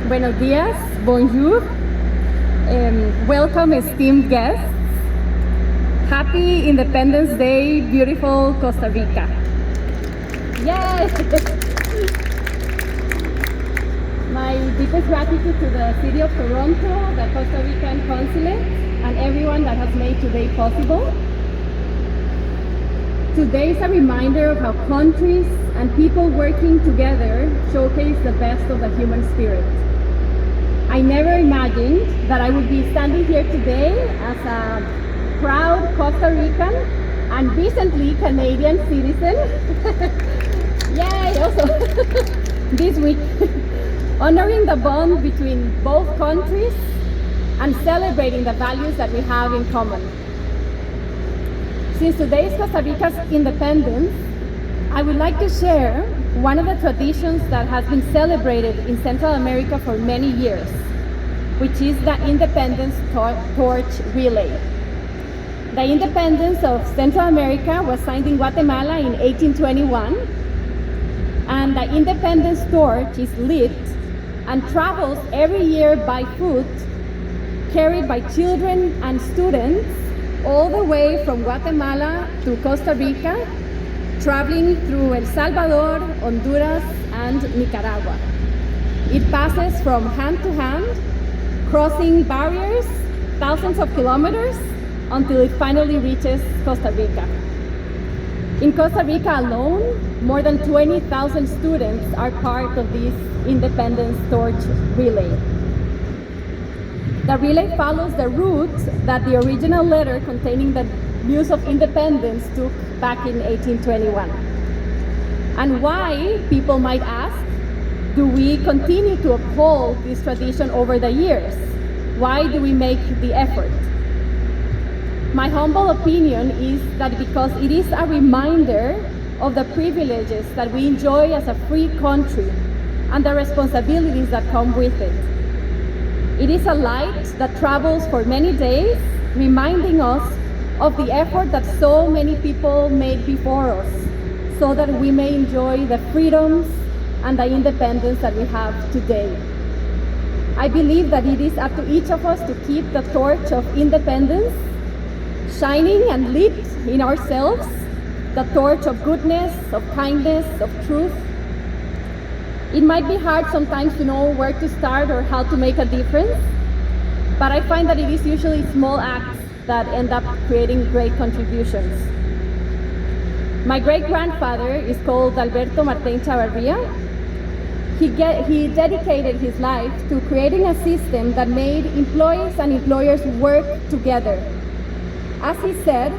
Buenos días, bonjour, welcome esteemed guests. Happy Independence Day, beautiful Costa Rica. Yes! My deepest gratitude to the City of Toronto, the Costa Rican Consulate, and everyone that has made today possible. Today is a reminder of how countries and people working together showcase the best of the human spirit. I never imagined that I would be standing here today as a proud Costa Rican and recently Canadian citizen. Yay! Also, this week, honoring the bond between both countries and celebrating the values that we have in common. Since today is Costa Rica's independence, I would like to share one of the traditions that has been celebrated in Central America for many years, which is the Independence Torch Relay. The independence of Central America was signed in Guatemala in 1821, and the Independence Torch is lit and travels every year by foot, carried by children and students all the way from Guatemala to Costa Rica, traveling through El Salvador, Honduras, and Nicaragua. It passes from hand to hand, crossing barriers, thousands of kilometers, until it finally reaches Costa Rica. In Costa Rica alone, more than 20,000 students are part of this Independence Torch Relay. The relay follows the route that the original letter containing the news of independence took back in 1821. And why, people might ask, do we continue to uphold this tradition over the years? Why do we make the effort? My humble opinion is that because it is a reminder of the privileges that we enjoy as a free country and the responsibilities that come with it. It is a light that travels for many days, reminding us of the effort that so many people made before us, so that we may enjoy the freedoms and the independence that we have today. I believe that it is up to each of us to keep the torch of independence shining and lit in ourselves, the torch of goodness, of kindness, of truth. It might be hard sometimes to know where to start or how to make a difference, but I find that it is usually small acts that end up creating great contributions. My great-grandfather is called Alberto Marten Chavarria. He dedicated his life to creating a system that made employees and employers work together. As he said,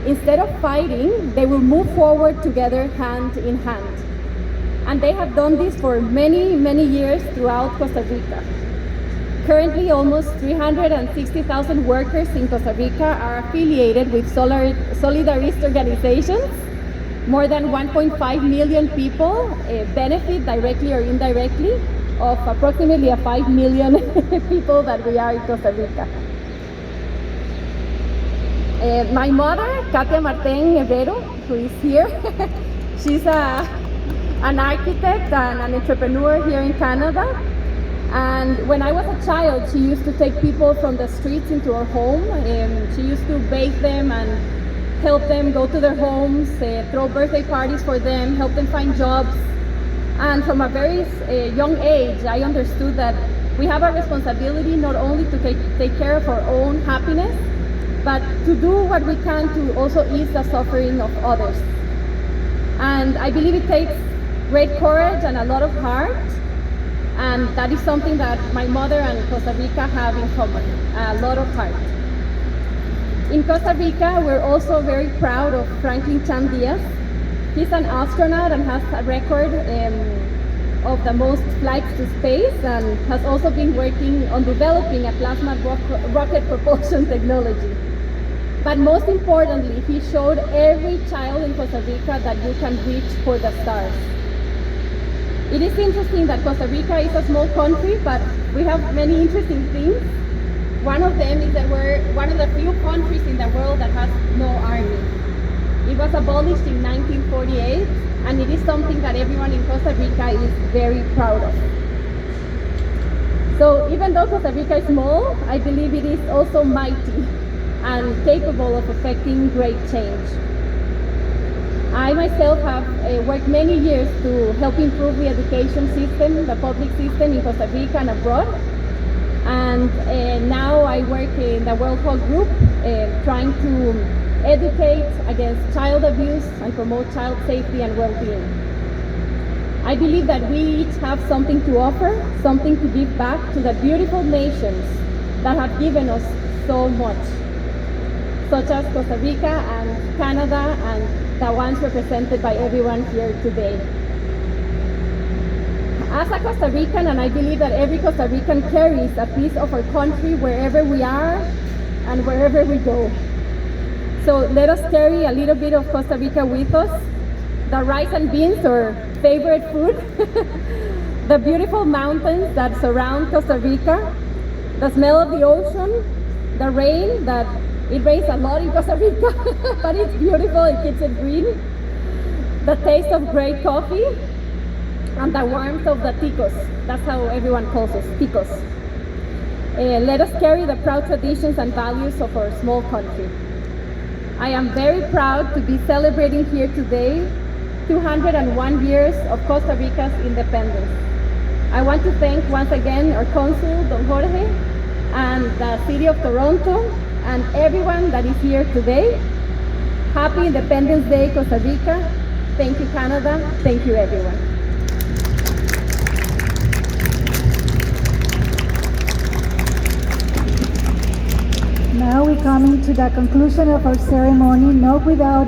instead of fighting, they will move forward together hand in hand. And they have done this for many, many years throughout Costa Rica. Currently, almost 360,000 workers in Costa Rica are affiliated with solidarist organizations. More than 1.5 million people benefit directly or indirectly of approximately 5 million people that we are in Costa Rica. My mother, Katia Marten Herrero, who is here, she's an architect and an entrepreneur here in Canada. And when I was a child, she used to take people from the streets into her home. She used to bathe them and help them go to their homes, throw birthday parties for them, help them find jobs. And from a very young age, I understood that we have a responsibility not only to take care of our own happiness, but to do what we can to also ease the suffering of others. And I believe it takes great courage and a lot of heart, and that is something that my mother and Costa Rica have in common, a lot of heart. In Costa Rica, we're also very proud of Franklin Chan Diaz. He's an astronaut and has a record of the most flights to space, and has also been working on developing a plasma rocket propulsion technology. But most importantly, he showed every child in Costa Rica that you can reach for the stars. It is interesting that Costa Rica is a small country, but we have many interesting things. One of them is that we're one of the few countries in the world that has no army. It was abolished in 1948, and it is something that everyone in Costa Rica is very proud of. So even though Costa Rica is small, I believe it is also mighty and capable of affecting great change. I myself have worked many years to help improve the education system, the public system in Costa Rica and abroad. And now I work in the World Health Group, trying to educate against child abuse and promote child safety and well-being. I believe that we each have something to offer, something to give back to the beautiful nations that have given us so much, such as Costa Rica and Canada and the ones represented by everyone here today. As a Costa Rican, and I believe that every Costa Rican carries a piece of our country wherever we are and wherever we go. So let us carry a little bit of Costa Rica with us. The rice and beans, our favorite food, the beautiful mountains that surround Costa Rica, the smell of the ocean, the rain, that it rains a lot in Costa Rica, but it's beautiful, it keeps it green, the taste of great coffee, and the warmth of the ticos. That's how everyone calls us, ticos. Let us carry the proud traditions and values of our small country. I am very proud to be celebrating here today 201 years of Costa Rica's independence. I want to thank once again our consul, Don Jorge, and the City of Toronto, and everyone that is here today. Happy Independence Day, Costa Rica. Thank you, Canada. Thank you, everyone. Now we coming to the conclusion of our ceremony, not without